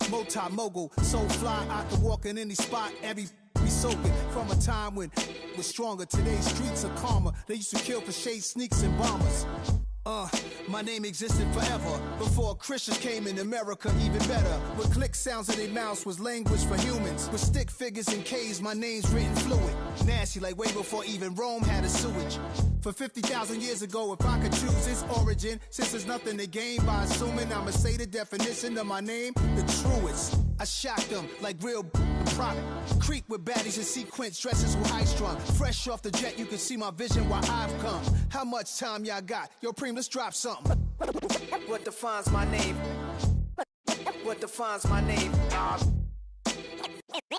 multi-mogul, so fly, I can walk in any spot, every be soaking from a time when was stronger. Today's streets are calmer. They used to kill for shade sneaks and bombers. My name existed forever before Christians came in America, even better. With click sounds in their mouths was language for humans. With stick figures and K's, my name's written fluid. Nasty like way before even Rome had a sewage. For 50,000 years ago, if I could choose its origin, since there's nothing to gain by assuming, I'ma say the definition of my name, the truest. I shocked them like real product. Creep with baddies in sequence, dresses with high strung. Fresh off the jet, you can see my vision while I've come. How much time y'all got? Yo, Preem, let's drop something. What defines my name? What defines my name?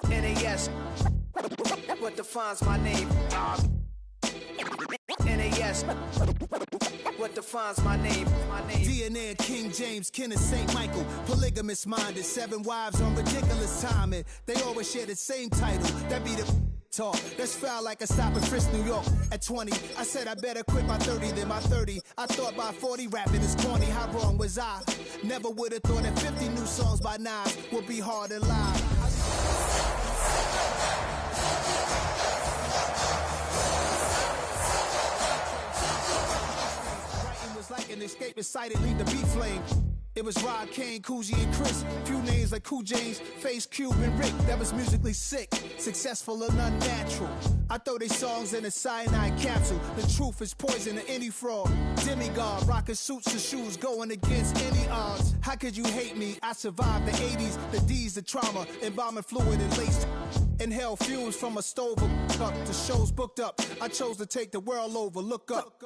NAS. What defines my name? NAS. What defines my name? DNA of King James, kin of St. Michael. Polygamous minded, 7 wives on ridiculous timing. They always share the same title. That be the talk. That's foul like a stop in Frisk, New York. At 20, I said I better quit by 30 than my 30. I thought by 40 rapping is corny. How wrong was I? Never would have thought that 50 new songs by Nas would be hard to lie. Like an escape excited, leave the beat flame. It was Rod, Kane, Coogee, and Chris. Few names like Cool James, Face, Cube, and Rick. That was musically sick, successful and unnatural. I throw these songs in a cyanide capsule. The truth is poison to any fraud. Demigod, rocking suits and shoes, going against any odds. How could you hate me? I survived the 80s, the D's, the trauma, embalming fluid and laced. Inhale fumes from a stove up to shows booked up. I chose to take the world over. Look up.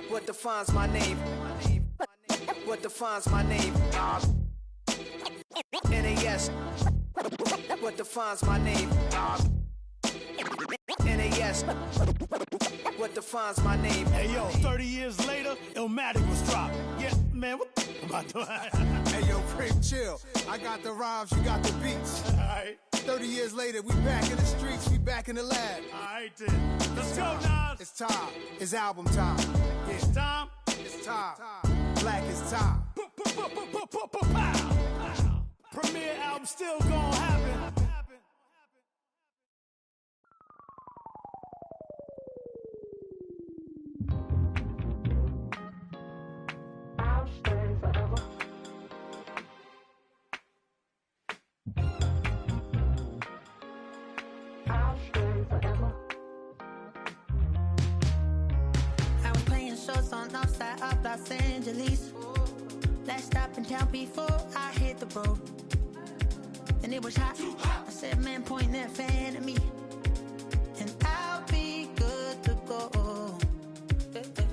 What defines my name? What defines my name? NAS. What defines my name? NAS. What defines my name? Hey yo, 30 years later, Illmatic was dropped. Yeah, man, what about that? Hey yo, Preem, chill. I got the rhymes, you got the beats. Alright. 30 years later, we back in the streets, we back in the lab. Alright then. Let's go, Nas. It's time. It's album time. Yeah. It's time. It's time. Black is time. Premiere album still gonna happen. I'll stay forever. I'll stay forever. I was playing shows on outside of Los Angeles. Last stop in town before I hit the road. And it was hot. I said, man, point that fan at me. And I'll be good to go.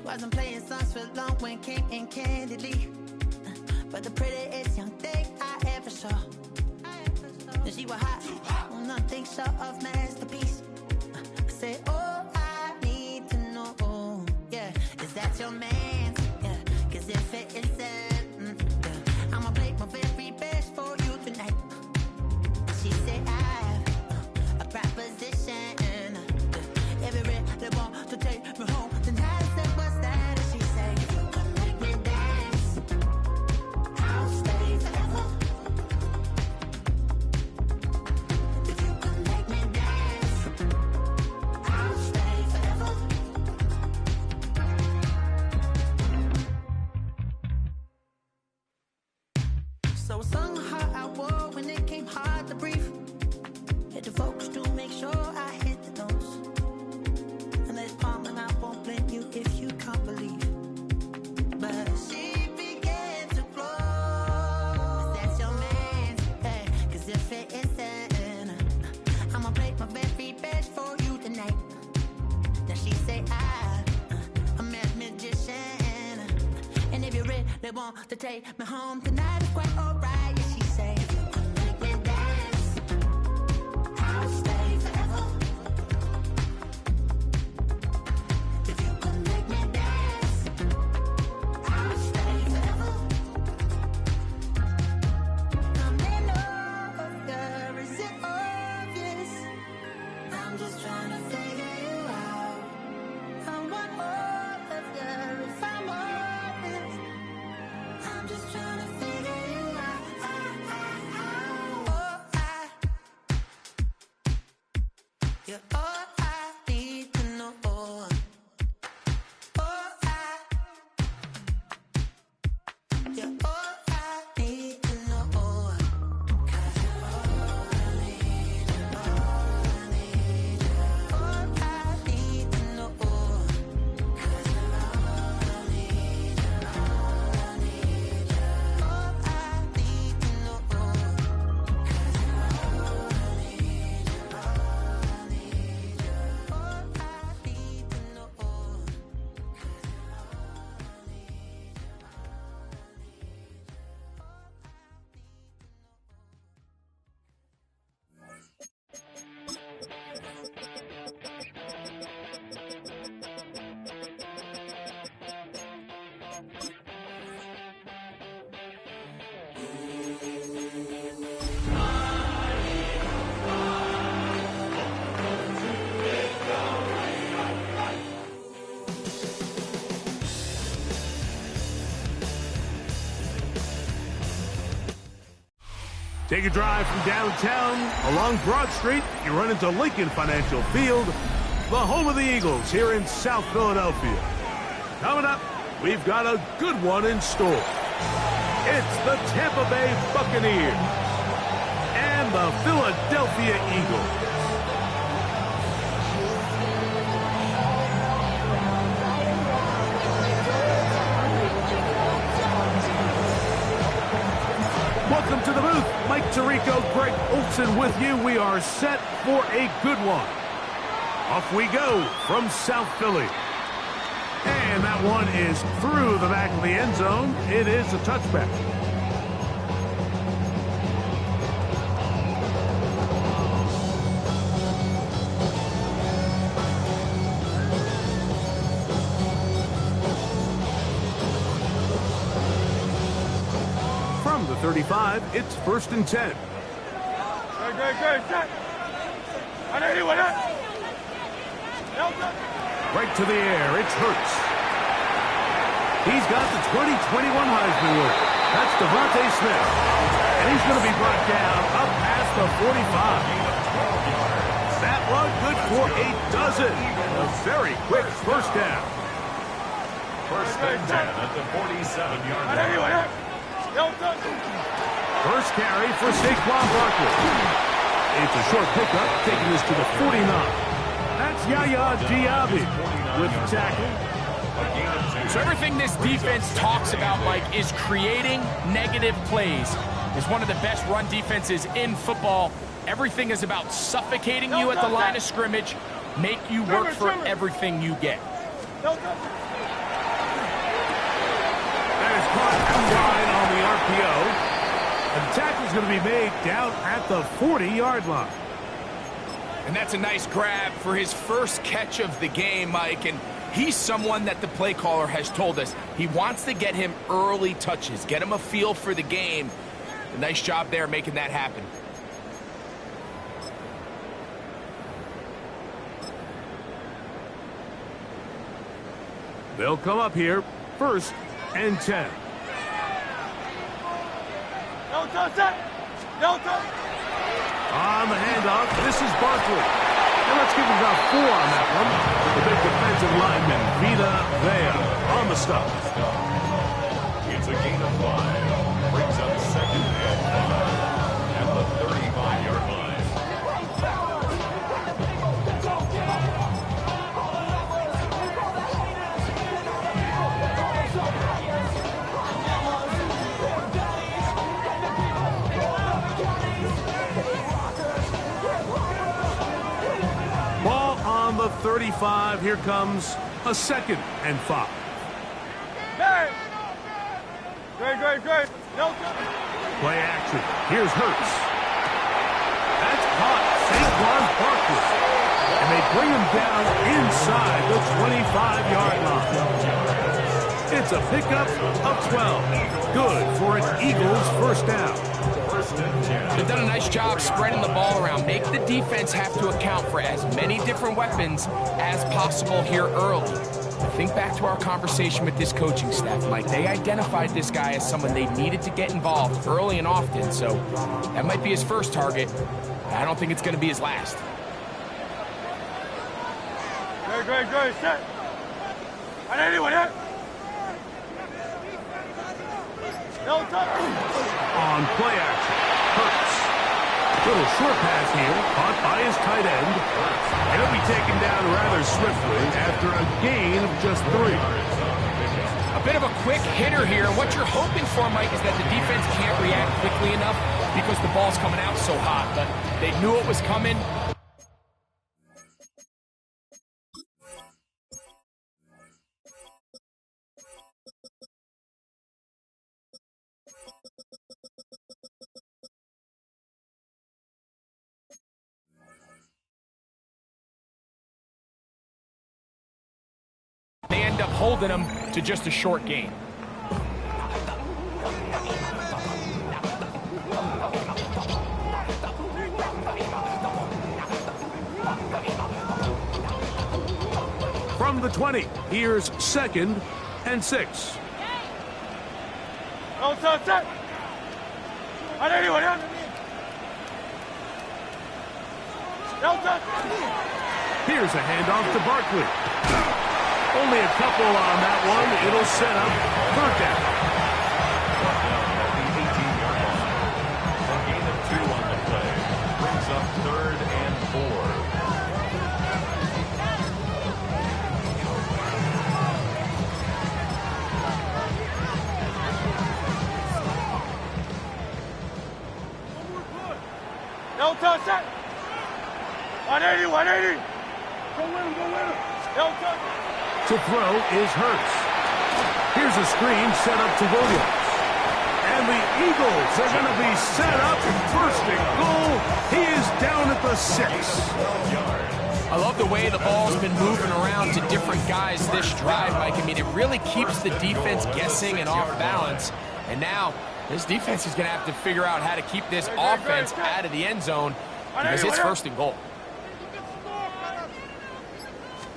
Wasn't playing songs for long when came in candidly. But the prettiest young thing I ever saw. And she was hot. Well, nothing short of masterpiece. I said, oh, I need to know. Yeah, is that your man? Yeah, cause if it isn't, yeah, I'ma play my very best for you tonight. She said, I have a proposition. Every they want to take me home. Then I said, what's that? And she said, if you can make me dance, I'll stay forever. If you can make me dance, I'll stay forever. So I sung the heart I wore when it came hard to breathe. Hit the focus to make sure I hit the notes. And let's palm and I won't blame you if you can't believe. But she began to flow. That's your man, hey, cause if it isn't, I'ma play my very best for you tonight. Then she say I'm a magician. And if you really want to take me home tonight, it's quite alright. Yeah, she say, if you can make me dance, I'll stay forever. If you can make me dance, I'll stay forever. I'm in love, girl, is it obvious? I'm just trying to figure you out. I want all of you if I'm honest. I'm just trying to figure you out. You're all I need to know. You're all I need to know. 'Cause you're all I need, you're all I need, you're all I need to know. 'Cause you're all I need, you're all I need, you're all I need to know. 'Cause you're all I need, you're all I need, you're all I need to know. 'Cause you're all I need, you're all I need, you're all I need. Take a drive from downtown along Broad Street. You run into Lincoln Financial Field, the home of the Eagles here in South Philadelphia. Coming up, we've got a good one in store. It's the Tampa Bay Buccaneers and the Philadelphia Eagles. Welcome to the booth. Mike Tirico, Greg Olson with you. We are set for a good one. Off we go from South Philly. And that one is through the back of the end zone. It is a touchback. From the 35, it's 1st and 10. Right to the air, it's Hurts. He's got the 2021 Heisman winner. That's Devontae Smith. And he's going to be brought down up past the 45. That one good for a dozen. A very quick first down. 1st and 10 at the 47-yard line. First carry for Saquon Barkley. It's a short pickup, taking this to the 49. That's Yaya Diaby with the tackle. So everything this defense talks about, Mike, is creating negative plays. It's one of the best run defenses in football. Everything is about suffocating you at the line of scrimmage, make you work for everything you get. That is caught outside on the RPO. And the tackle's going to be made down at the 40-yard line. And that's a nice grab for his first catch of the game, Mike. And he's someone that the play caller has told us he wants to get him early touches, get him a feel for the game. A nice job there making that happen. They'll come up here, 1st and 10. On the handoff, this is Barkley. And let's give him about 4 on that one. The big defensive lineman, Vita Vea, on the stop. It's a gain of 5. Brings up 2nd and 5 at the 35-yard line. Ball on the 35. Here comes a 2nd and 5. Play action. Here's Hurts. That's caught. Saquon Barkley. And they bring him down inside the 25-yard line. It's a pickup of 12. Good for an Eagles first down. They've done a nice job spreading the ball around. Make the defense have to account for as many different weapons as possible here early. Think back to our conversation with this coaching staff, Mike. They identified this guy as someone they needed to get involved early and often, so that might be his first target. I don't think it's going to be his last. Great, set. On anyone, yeah? On play action, Hurts. Little short pass here, caught by his tight end. And he'll be taken down rather swiftly after a gain of just 3. A bit of a quick hitter here. And what you're hoping for, Mike, is that the defense can't react quickly enough because the ball's coming out so hot. But they knew it was coming. They end up holding them to just a short gain. From the 20, here's 2nd and 6. Set. On anyone, yeah? Here's a handoff to Barkley. Only a couple on that one. It'll set up 3rd down. At the 18-yard line. A gain of 2 on the play. Brings up 3rd and 4. Set. On 80. Go win him. To throw is Hurts. Here's a screen set up to Williams. And the Eagles are going to be set up. 1st and goal. He is down at the 6. I love the way the ball's been moving around to different guys this drive, Mike. I mean, it really keeps the defense guessing and off balance. And now, this defense is going to have to figure out how to keep this offense out of the end zone because it's 1st and goal.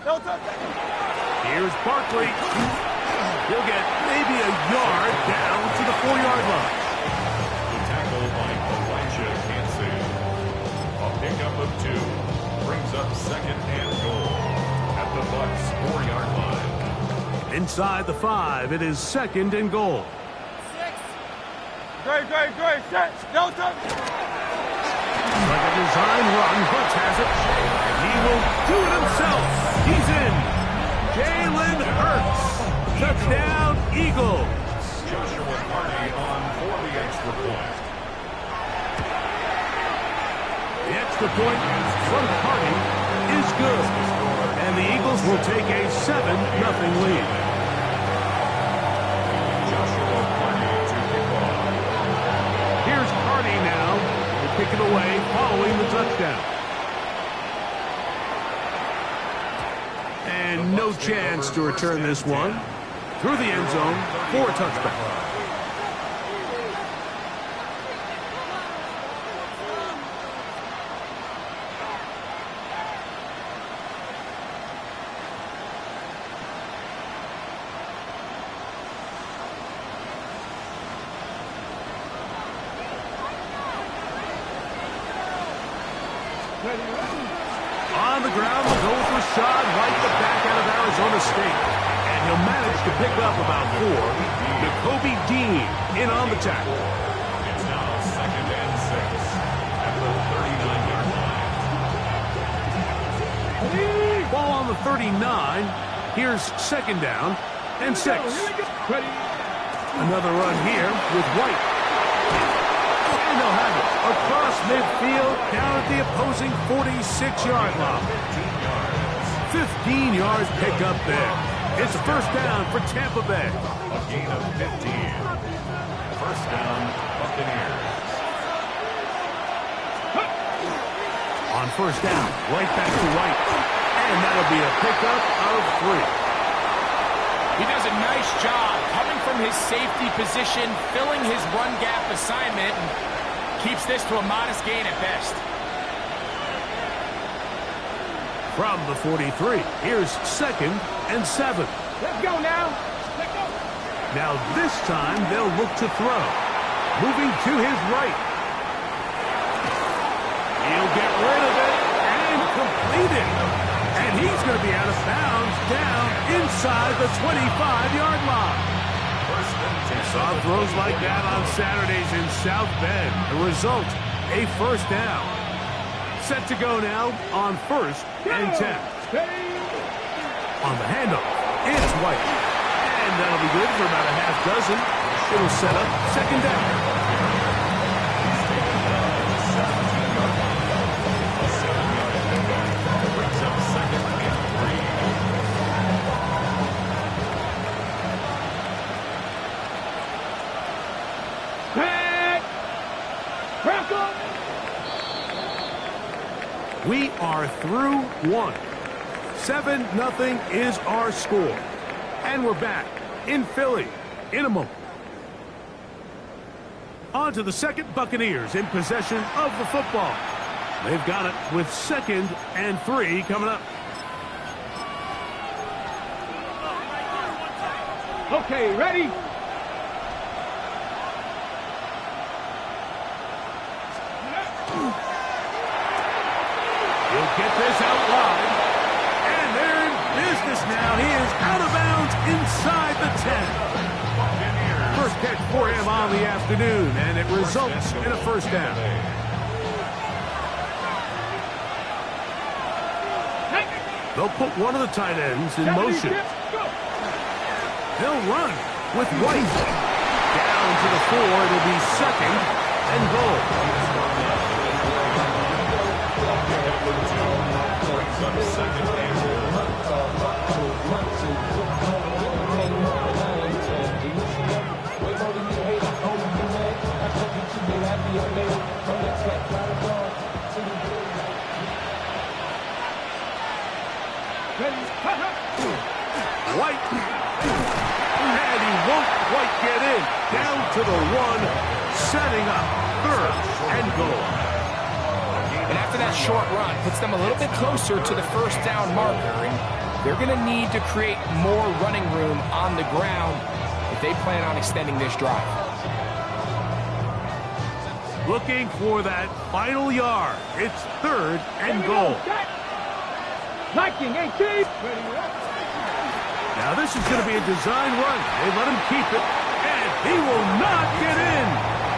Here's Barkley. He'll get maybe a yard down to the 4-yard line. The tackle by Elijah Cansey. A pickup of 2. Brings up 2nd and goal at the Bucs 4-yard line. Inside the 5, it is 2nd and goal. Great, set. Like a design run, Hurts has it. He will do it himself. He's in. Jalen Hurts. Touchdown, Eagles. Joshua Party on for the extra point. The extra point from Party is good. And the Eagles will take a 7-0 lead. Joshua Party to kick off. Here's Party now. He'll kick it away following the touchdown. And no chance to return this one. Through the end zone for a touchback. On the ground, the goal for Rashad right the back out of Arizona State. And he'll manage to pick up about 4. Jacoby Dean in on the tackle. It's now 2nd and 6 at the 39-yard line. Ball on the 39. Here's 2nd down and 6. Another run here with White. And they'll have it across midfield down at the opposing 46-yard line. 15 yards pick up there. It's a 1st down for Tampa Bay. A gain of 15. 1st down, Buccaneers. On 1st down, right back to White. And that'll be a pickup of 3. He does a nice job coming from his safety position, filling his run gap assignment, and keeps this to a modest gain at best. From the 43, here's 2nd and 7. Let's go now. Let's go. Now this time they'll look to throw. Moving to his right. He'll get rid of it and complete it. And And he's going to be out of bounds down inside the 25-yard line. Saw throws like that on Saturdays in South Bend. The result, a first down. Set to go now on 1st and 10. On the handoff, it's White. And that'll be good for about a half dozen. It'll set up 2nd down. We are through one. 7-0 is our score. And we're back in Philly in a moment. On to the second. Buccaneers in possession of the football. They've got it with 2nd and 3 coming up. Okay, ready? He'll get this out wide. And they're in business now. He is out of bounds inside the 10. First catch for him on the afternoon, and it results in a first down. They'll put one of the tight ends in motion. They'll run with White. Down to the 4. It'll be 2nd and goal. White. And he won't quite get in. Down to the 1. Setting up 3rd and goal. And after that short run, puts them a little bit closer to the first down marker. And they're going to need to create more running room on the ground if they plan on extending this drive. Looking for that final yard. It's 3rd and goal. Liking 18. Now this is going to be a design run. They let him keep it, and he will not get in.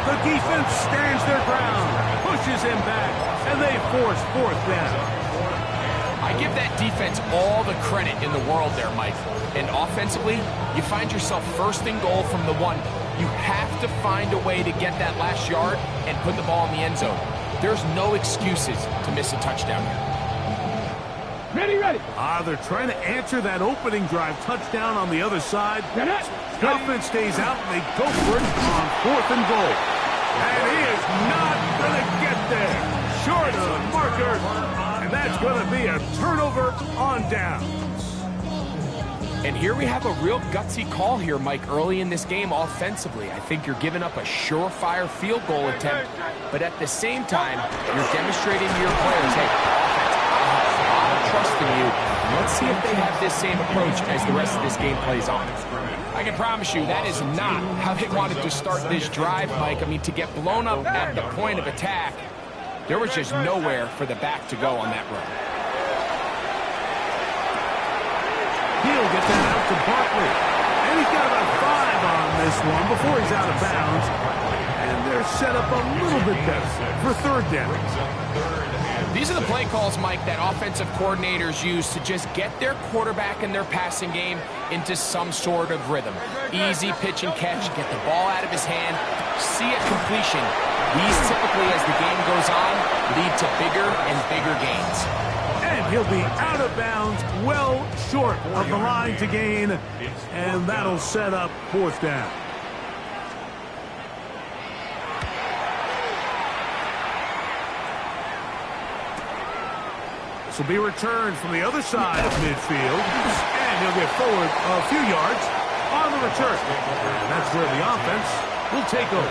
The defense stands their ground, pushes him back, and they force 4th down. I give that defense all the credit in the world there, Mike. And offensively, you find yourself 1st and goal from the 1. You have to find a way to get that last yard and put the ball in the end zone. There's no excuses to miss a touchdown here. Ready. They're trying to answer that opening drive touchdown on the other side. Offense stays out, and they go for it on 4th and goal. And he is not going to get there. Short of the marker, and that's going to be a turnover on downs. And here we have a real gutsy call here, Mike, early in this game offensively. I think you're giving up a surefire field goal attempt, but at the same time, you're demonstrating to your players, hey, offense, I have a lot of trust in you. Let's see if they have this same approach as the rest of this game plays on. I can promise you that is not how they wanted to start this drive, Mike. I mean, to get blown up at the point of attack, there was just nowhere for the back to go on that run. He'll get that out to Barkley. And he's got about 5 on this one before he's out of bounds. And they're set up a little bit better for 3rd down. These are the play calls, Mike, that offensive coordinators use to just get their quarterback and their passing game into some sort of rhythm. Easy pitch and catch, get the ball out of his hand, see a completion. These typically, as the game goes on, lead to bigger and bigger gains. And he'll be out of bounds, well short of the line to gain, and that'll set up 4th down. This will be returned from the other side of midfield, and he'll get forward a few yards on the return. And that's where the offense will take over.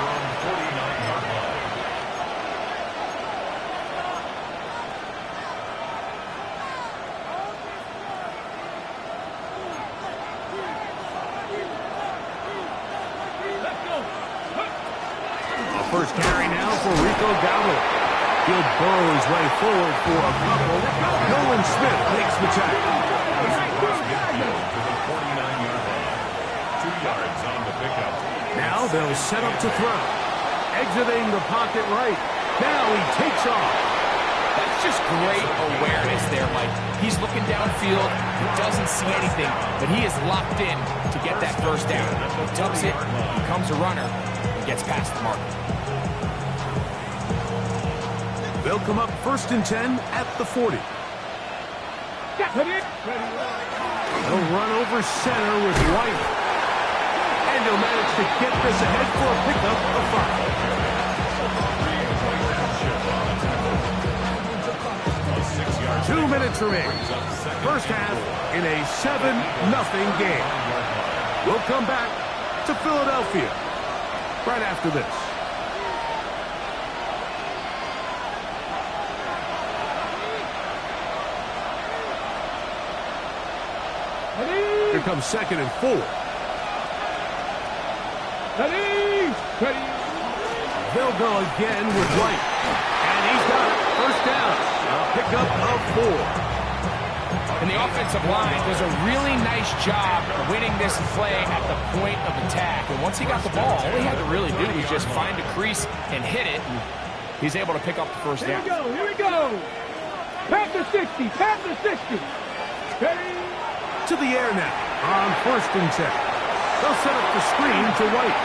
First carry now for Rico Dowdle. He'll burrow his way forward for a couple. Nolan Smith makes the tackle. Midfield to the 49-yard line. 2 yards on the pickup. Now they'll set up to throw. Exiting the pocket right. Now he takes off. That's just great awareness there, Mike. He's looking downfield. He doesn't see anything, but he is locked in to get that first down. He tucks it, becomes a runner, and gets past the mark. They'll come up 1st and 10 at the 40. They'll run over center with White. And he'll manage to get this ahead for a pickup of 5. 2 minutes remaining. First half in a 7-0 game. We'll come back to Philadelphia right after this. Here comes 2nd and 4. They'll go again with White. And he's got it. First down. A pickup of 4. And the offensive line does a really nice job winning this play at the point of attack. And once he got the ball, all he had to really do was just find a crease and hit it. And he's able to pick up the first down. Here we go. Panther 60. Panther 60. Ready? To the air now on 1st and 10. They'll set up the screen to White.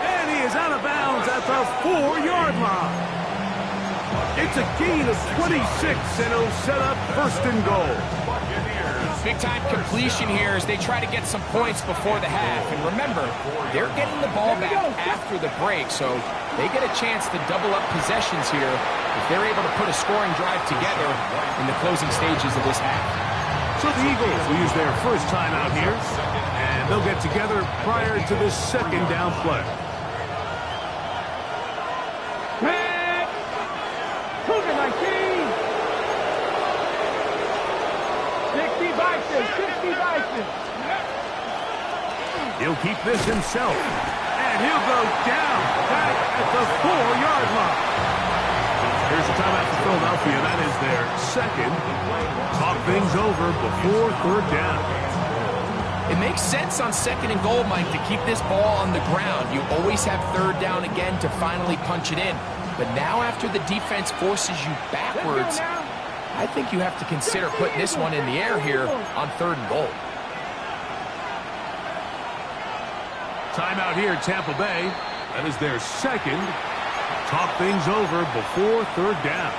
And he is out of bounds at the 4-yard line. It's a gain of 26, and he'll set up 1st and goal. Big-time completion here as they try to get some points before the half. And remember, they're getting the ball back after the break, so they get a chance to double up possessions here if they're able to put a scoring drive together in the closing stages of this half. So the Eagles will use their first time out here, and they'll get together prior to this 2nd down play. Cougar 19. 60 Bison. 60 Bison. He'll keep this himself, and he'll go down back at the 4-yard line. Here's a timeout for Philadelphia. That is their 2nd. Talk things over before 3rd down. It makes sense on 2nd and goal, Mike, to keep this ball on the ground. You always have 3rd down again to finally punch it in. But now after the defense forces you backwards, I think you have to consider putting this one in the air here on 3rd and goal. Timeout here, Tampa Bay. That is their 2nd. Talk things over before 3rd down.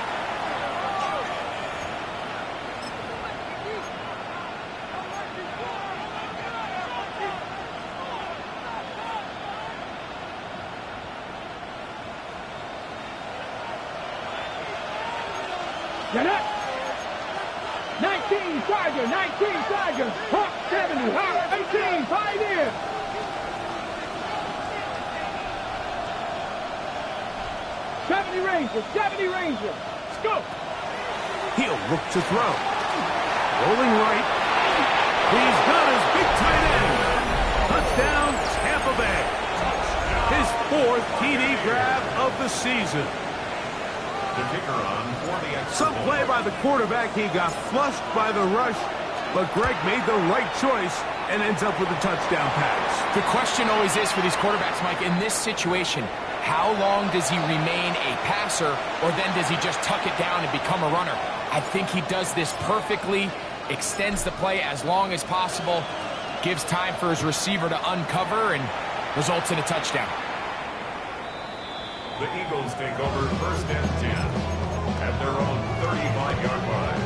Get up. 19 Tiger. 19 Tiger. Hawk 70. Hawk 18. Pioneer. 70 Ranger. 70 Ranger. Let's go. He'll look to throw. Rolling right. He's got his big tight end. Touchdown, Tampa Bay. His 4th TD grab of the season. The kicker on for the extra Some play by the quarterback. He got flushed by the rush, but Greg made the right choice and ends up with a touchdown pass. The question always is for these quarterbacks, Mike, in this situation, how long does he remain a passer, or then does he just tuck it down and become a runner? I think he does this perfectly, extends the play as long as possible, gives time for his receiver to uncover, and results in a touchdown. The Eagles take over 1st and 10 at their own 35-yard line.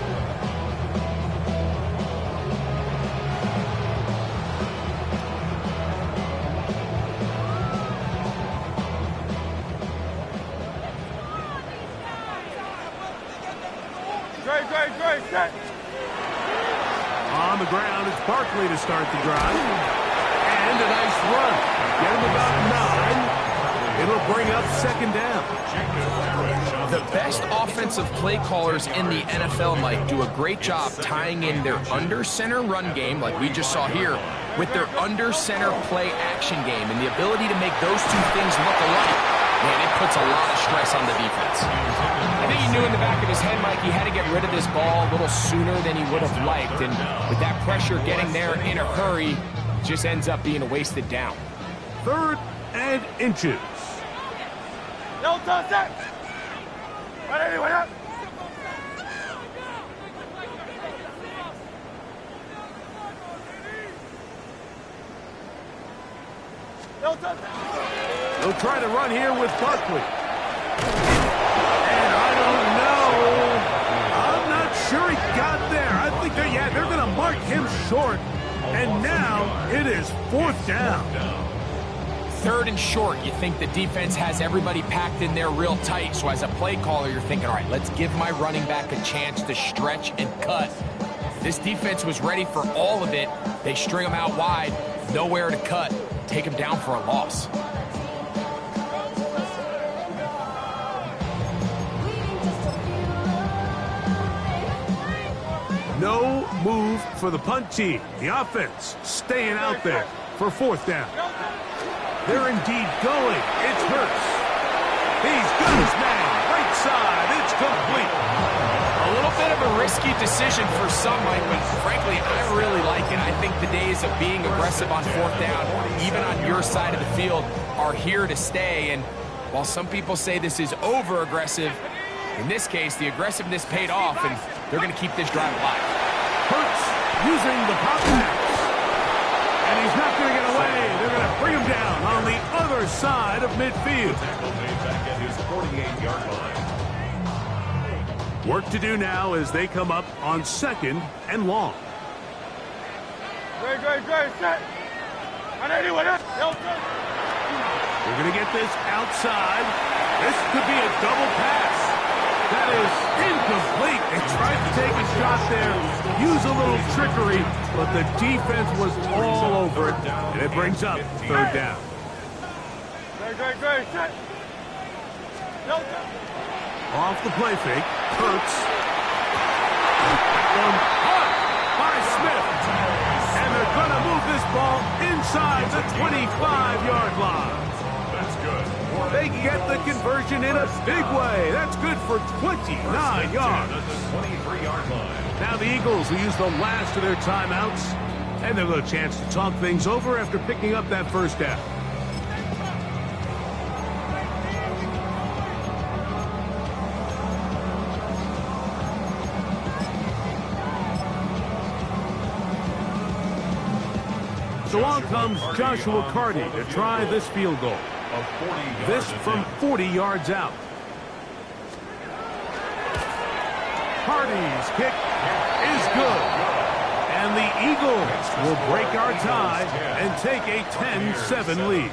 Great. On the ground, it's Barkley to start the drive. And a nice run. Get him about 9. It'll bring up 2nd down. The best offensive play callers in the NFL, Mike, do a great job tying in their under-center run game, like we just saw here, with their under-center play action game. And the ability to make those two things look alike Man, it puts a lot of stress on the defense. I think he knew in the back of his head, Mike, he had to get rid of this ball a little sooner than he would have liked. And with that pressure getting there in a hurry, it just ends up being a wasted down. 3rd and inches. No touch that. Anyway, no touch that. They'll try to run here with Barkley. And I don't know. I'm not sure he got there. I think they're going to mark him short. And now it is 4th down. 3rd and short. You think the defense has everybody packed in there real tight. So as a play caller, you're thinking, all right, let's give my running back a chance to stretch and cut. This defense was ready for all of it. They string him out wide, nowhere to cut. Take him down for a loss. No move for the punt team. The offense staying out there for 4th down. They're indeed going. It's Hurts. He's got his man. Right side. It's complete. A little bit of a risky decision for some, Mike, but frankly, I really like it. I think the days of being aggressive on 4th down, even on your side of the field, are here to stay. And while some people say this is over-aggressive, in this case, the aggressiveness paid off, and they're going to keep this drive alive. Hurts using the pop pass. And he's not going to get away. They're going to bring him down on the other side of midfield. Back at his 48-yard line. Work to do now as they come up on 2nd and long. Great, set. Anyway, no touch. They're going to get this outside. This could be a double pass. That is incomplete. They tried to take a shot there, use a little trickery, but the defense was all over it, and it brings up 3rd down. Great, set. No touch. Off the play fake, Hurts. That one caught by Smith. And they're going to move this ball inside the 25-yard line. That's good. They get the conversion in a big way. That's good for 29 yards. At the 23-yard line. Now the Eagles will use the last of their timeouts, and they'll have a chance to talk things over after picking up that 1st down. So along comes Joshua Carty to try this field goal. This from 40 yards out. Carty's kick is good. And the Eagles will break our tie and take a 10-7 lead.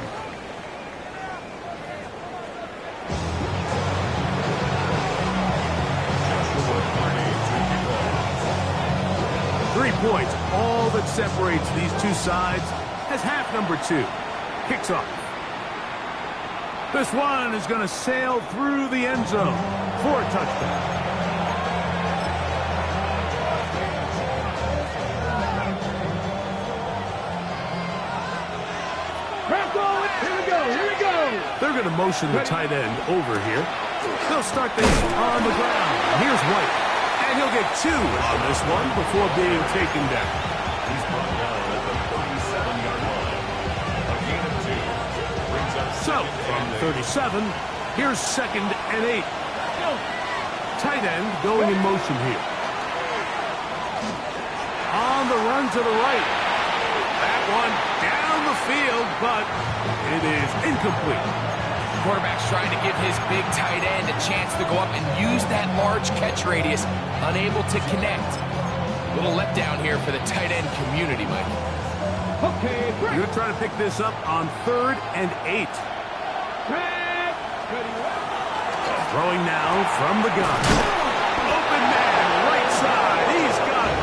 Points, all that separates these two sides, as half number 2 kicks off. This one is going to sail through the end zone for a touchdown. Here we go. They're going to motion the tight end over here. They'll start this on the ground. Here's White. And he'll get 2 on this one before being taken down. He's brought down at the 37-yard line. A gain of 2. Brings up So, from 37, here's 2nd and 8. Tight end going in motion here. On the run to the right. That one down the field, but it is incomplete. Quarterback's trying to give his big tight end a chance to go up and use that large catch radius, unable to connect. Little letdown here for the tight end community, Mike. Okay, You're going to try to pick this up on 3rd and 8. Throwing now from the gun. Open man, right side. He's got it.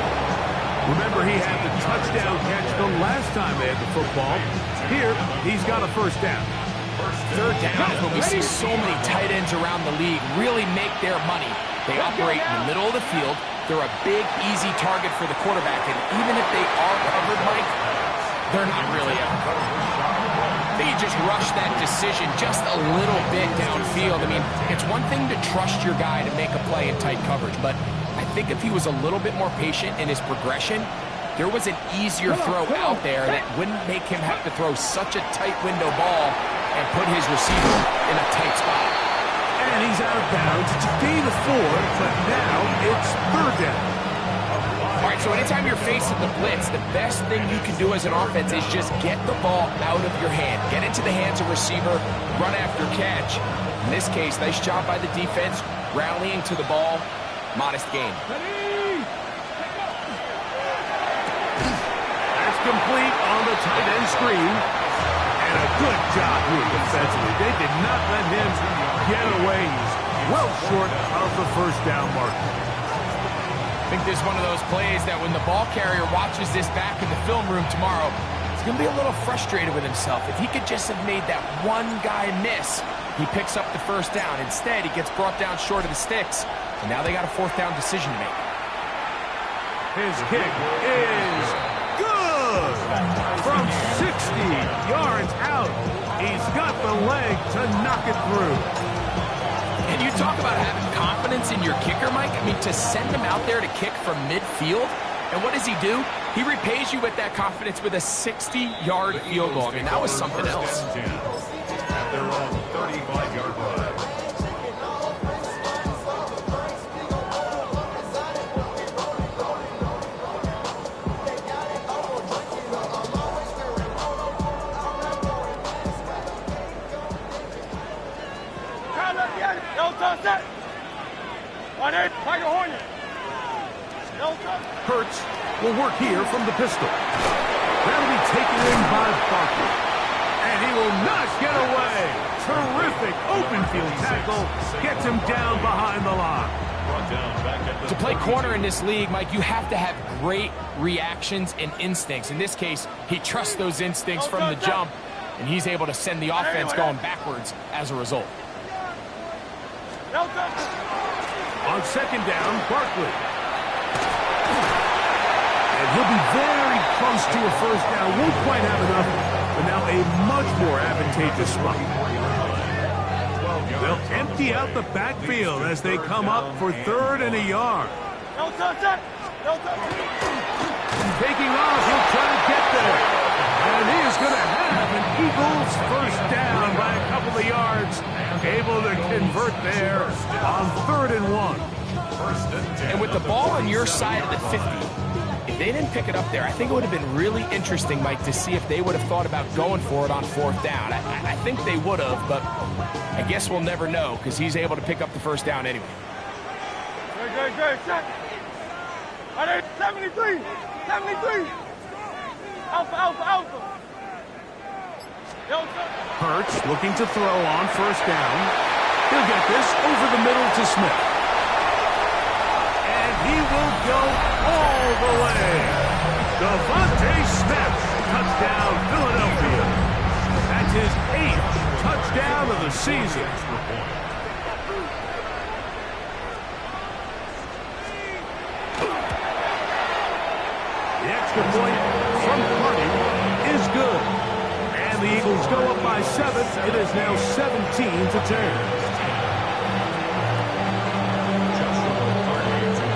Remember, he had the touchdown catch the last time they had the football. Here, he's got a 1st down. 3rd down is when we see so many tight ends around the league really make their money. They operate in the middle of the field. They're a big, easy target for the quarterback. And even if they are covered, Mike, they're not really ever covered. I think he just rushed that decision just a little bit downfield. I mean, it's one thing to trust your guy to make a play in tight coverage, but I think if he was a little bit more patient in his progression, there was an easier throw out there that wouldn't make him have to throw such a tight window ball and put his receiver in a tight spot. And he's out of bounds. It's a gain of 4, but now it's 3rd down. All right, so anytime you're facing the blitz, the best thing you can do as an offense is just get the ball out of your hand. Get into the hands of receiver, run after catch. In this case, nice job by the defense, rallying to the ball. Modest gain. That's complete on the tight end screen. And a good job here defensively. They did not let him get away. He's well short of the first down marker. I think this is one of those plays that when the ball carrier watches this back in the film room tomorrow, he's going to be a little frustrated with himself. If he could just have made that one guy miss, he picks up the first down. Instead, he gets brought down short of the sticks, and now they got a 4th down decision to make. His kick is good! From 60 yards out, he's got the leg to knock it through. And you talk about having confidence in your kicker, Mike. I mean, to send him out there to kick from midfield, and what does he do? He repays you with that confidence with a 60-yard field goal. I mean, that was something else. At their own 35-yard line. Hurts will work here from the pistol. That'll be taken in by Barkley. And he will not get away. Terrific open field tackle. Gets him down behind the line. To play corner in this league, Mike, you have to have great reactions and instincts. In this case, he trusts those instincts from the jump, and he's able to send the offense going backwards as a result. On 2nd down, Barkley. And he'll be very close to a first down. Won't quite have enough, but now a much more advantageous spot. They'll empty out the backfield as they come up for 3rd and a yard. Taking off, he'll try to get there. And he is going to have an Eagles first down by a couple of yards. Able to convert there on 3rd and 1. And with the ball on your side of the 50, if they didn't pick it up there, I think it would have been really interesting, Mike, to see if they would have thought about going for it on 4th down. I think they would have, but I guess we'll never know because he's able to pick up the first down anyway. Good. Check. 73. Alpha. Hurts looking to throw on 1st down. He'll get this over the middle to Smith. And he will go all the way. Devontae Smith, touchdown Philadelphia. That's his 8th touchdown of the season. The extra point from Carney is good. And the Eagles go up by 7. It is now 17-10.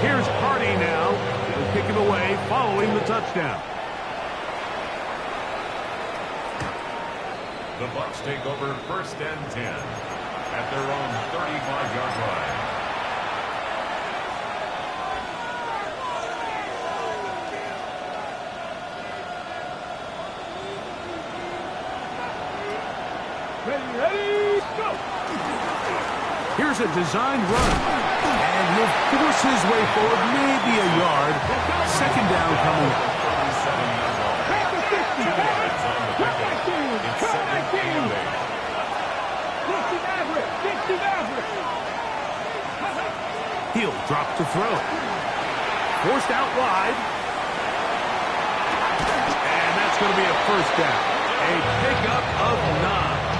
Here's Hardy now. He'll kick it away following the touchdown. The Bucs take over 1st and 10 at their own 35-yard line. Ready, go! Here's a designed run. And he'll force his way forward, maybe a yard. 2nd down coming up. He'll drop to throw. Forced out wide. And that's going to be a first down. A pickup of 9.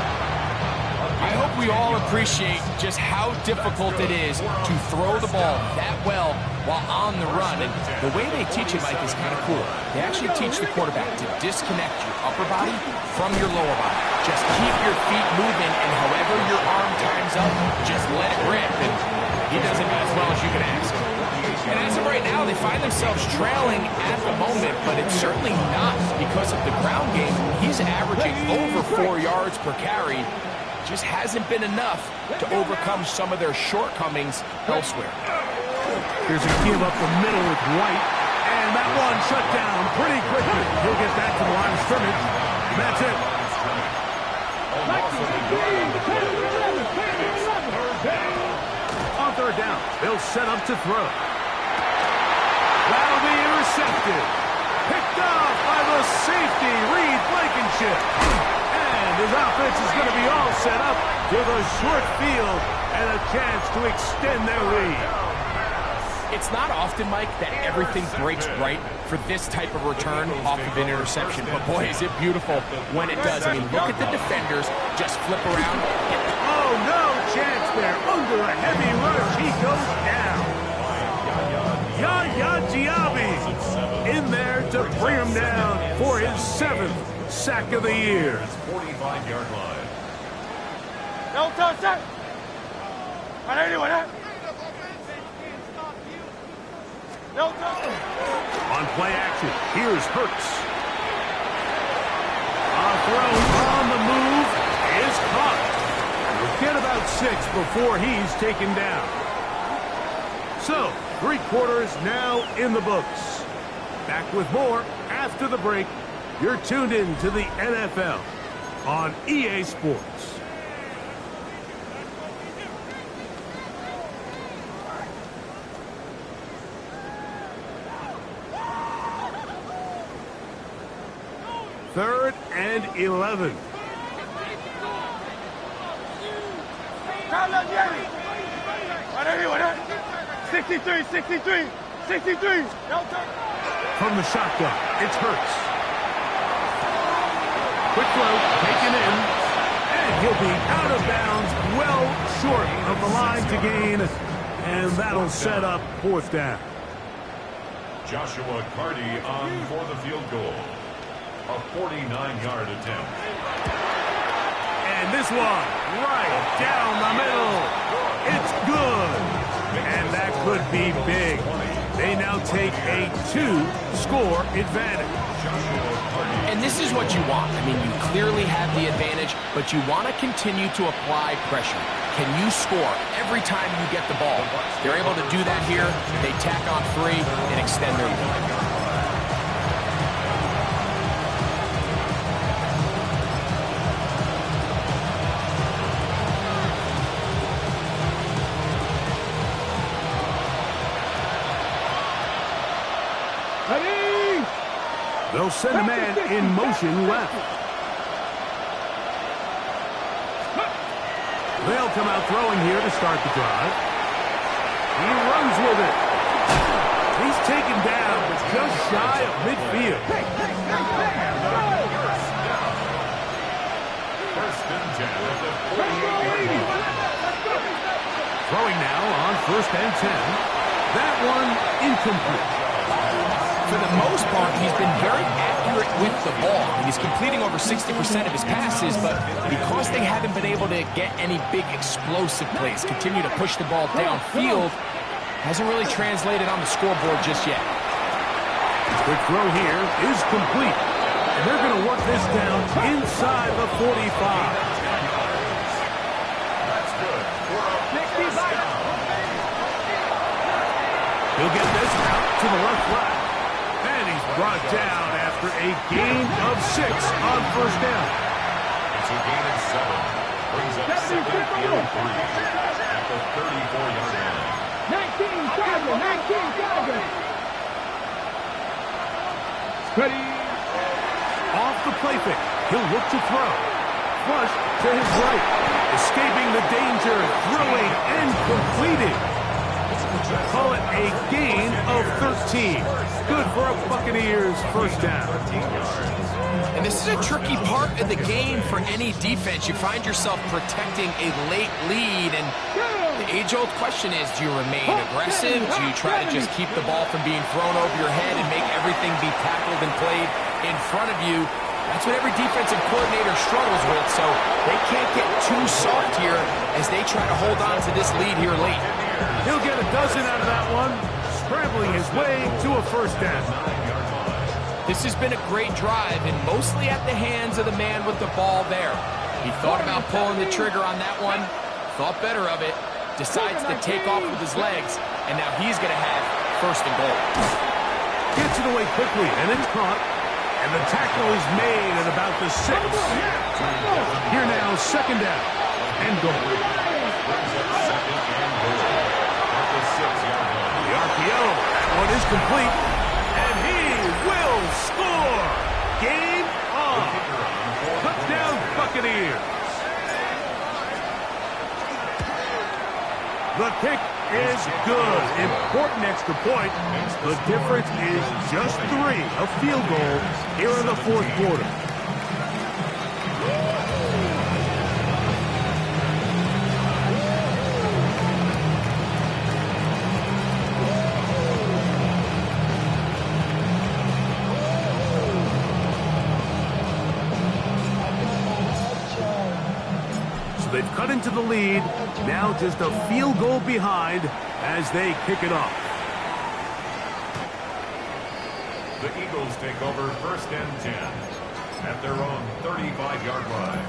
I hope we all appreciate just how difficult it is to throw the ball that well while on the run. And the way they teach it, Mike, is kind of cool. They actually teach the quarterback to disconnect your upper body from your lower body. Just keep your feet moving, and however your arm times up, just let it rip. And he does it as well as you can ask. And as of right now, they find themselves trailing at the moment, but it's certainly not because of the ground game. He's averaging over 4 yards per carry. Just hasn't been enough to overcome some of their shortcomings elsewhere. Here's a give up the middle with White, and that one shut down pretty quickly. He'll get back to the line of scrimmage, and that's it. On third down, they'll set up to throw. That'll be intercepted. Picked off by the safety, Reed Blankenship. And his offense is going to be all set up with a short field and a chance to extend their lead. It's not often, Mike, that everything breaks right for this type of return off of an interception. But boy, is it beautiful when it does. I mean, look at the defenders just flip around. Oh, no chance there. Under a heavy rush, he goes down. Yaya Diaby in there to bring him down for his 7th sack of the year. 45-yard line. No touchdown. No touchdown. On play action, here's Hurts. A throw on the move is caught. We'll get about 6 before he's taken down. So, 3 quarters now in the books. Back with more after the break. You're tuned in to the NFL on EA Sports. Third and 11. From the shotgun, it's Hurts. Quick throw, taken in, and he'll be out of bounds, well short of the line to gain, and that'll set up 4th down. Joshua Carty on for the field goal. A 49-yard attempt. And this one, right down the middle. It's good. And that could be big. They now take a 2-score advantage. And this is what you want. I mean, you clearly have the advantage, but you want to continue to apply pressure. Can you score every time you get the ball? They're able to do that here. They tack on 3 and extend their lead. They'll send a man in motion left. They'll come out throwing here to start the drive. He runs with it. He's taken down just shy of midfield. First and 10 at the 48-yard line. Throwing now on 1st and 10. That one incomplete. For the most part, he's been very accurate with the ball. He's completing over 60% of his passes, but because they haven't been able to get any big explosive plays, continue to push the ball downfield, hasn't really translated on the scoreboard just yet. Quick throw here is complete. And they're going to work this down inside the 45. That's good. He'll get this out to the left flat. And he's brought down after a gain of 6 on 1st down. It's a gain of 7. Brings up 2nd and 3 at the 34-yard line. 19 Tiger. Ready. Off the play fake. He'll look to throw. Flush to his right. Escaping the danger. Throwing and completing. Call it a gain of 13. Good for a Buccaneers first down. And this is a tricky part of the game for any defense. You find yourself protecting a late lead, and the age-old question is, do you remain aggressive? Do you try to just keep the ball from being thrown over your head and make everything be tackled and played in front of you? That's what every defensive coordinator struggles with, so they can't get too soft here as they try to hold on to this lead here late. He'll get a dozen out of that one, scrambling his way to a first down. This has been a great drive, and mostly at the hands of the man with the ball there. He thought about pulling the trigger on that one, thought better of it, decides to take off with his legs, and now he's going to have first and goal. Gets it away quickly, and it's caught. And the tackle is made at about the 6. Here now, second down and goal. The RPO, that one is complete, and he will score. Game on. Touchdown, Buccaneers. The kick is good. Important extra point. The difference is just 3, a field goal here in the fourth quarter. They've cut into the lead, now just a field goal behind as they kick it off. The Eagles take over first and 10 at their own 35-yard line.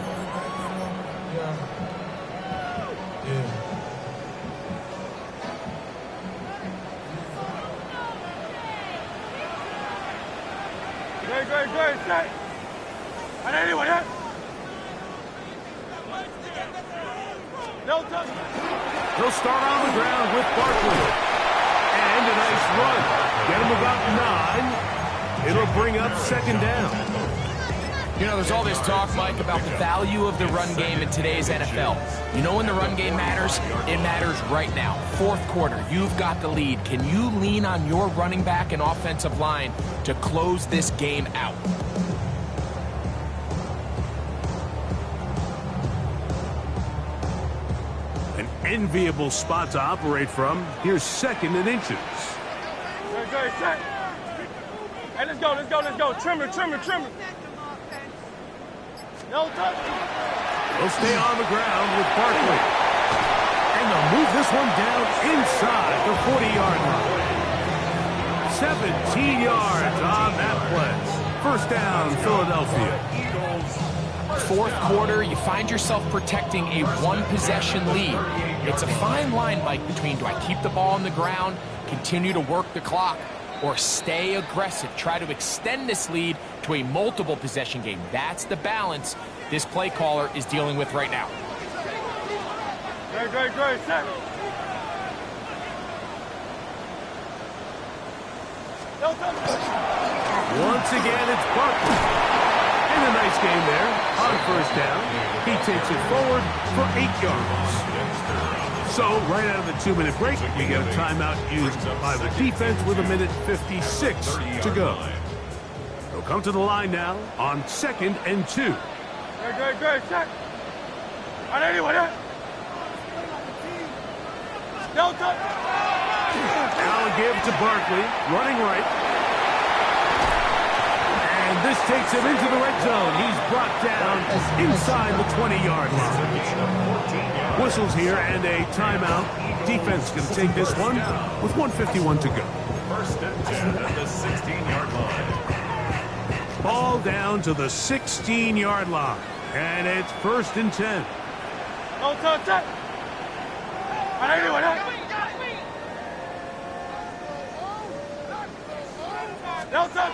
Great, set. And anyone, yeah? No touch. They'll start on the ground with Barkley. And a nice run. Get him about 9. It'll bring up second down. You know, there's all this talk, Mike, about the value of the run game in today's NFL. You know when the run game matters? It matters right now. Fourth quarter, you've got the lead. Can you lean on your running back and offensive line to close this game out? Enviable spot to operate from. Here's second and inches. Great, set. Hey, let's go. Trimmer. No touch. They'll stay on the ground with Barkley. And they'll move this one down inside the 40-yard line. 17 yards on that play. First down, Philadelphia. Fourth quarter, you find yourself protecting a one-possession lead. It's a fine line, Mike, between do I keep the ball on the ground, continue to work the clock, or stay aggressive, try to extend this lead to a multiple possession game. That's the balance this play caller is dealing with right now. Great, set. No touch. Once again, it's Barkley. And a nice game there on first down. He takes it forward for 8 yards. So, right out of the 2-minute break, we get a timeout used by the defense with 1:56 to go. They'll come to the line now on 2nd and 2. Great, set. On anyone, yeah? No touch. Now a give to Barkley, running right. And this takes him into the red zone. He's brought down inside the 20-yard line. Whistles here and a timeout. Defense going to take this one with 1:51 to go. First and 10 at the 16-yard line. Ball down to the 16-yard line. And it's first and 10. No touch. On anyone, yeah? No touch.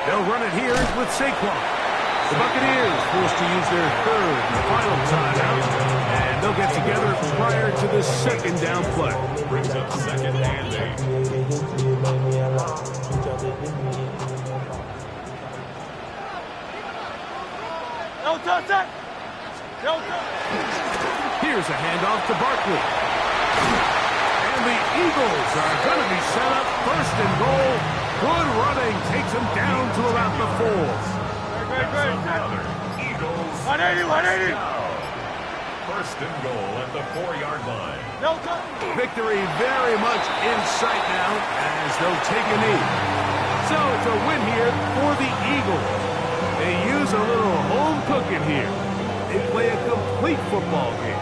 They'll run it here with Saquon. The Buccaneers forced to use their third and final timeout, and they'll get together prior to the second down play. Brings up second and 8. No touch. Here's a handoff to Barkley. And the Eagles are going to be set up first and goal. Good running takes them down to about the 4. Another Eagles 180. First and goal at the 4-yard line. Victory very much in sight now as they'll take a knee. So it's a win here for the Eagles. They use a little home cooking here. They play a complete football game.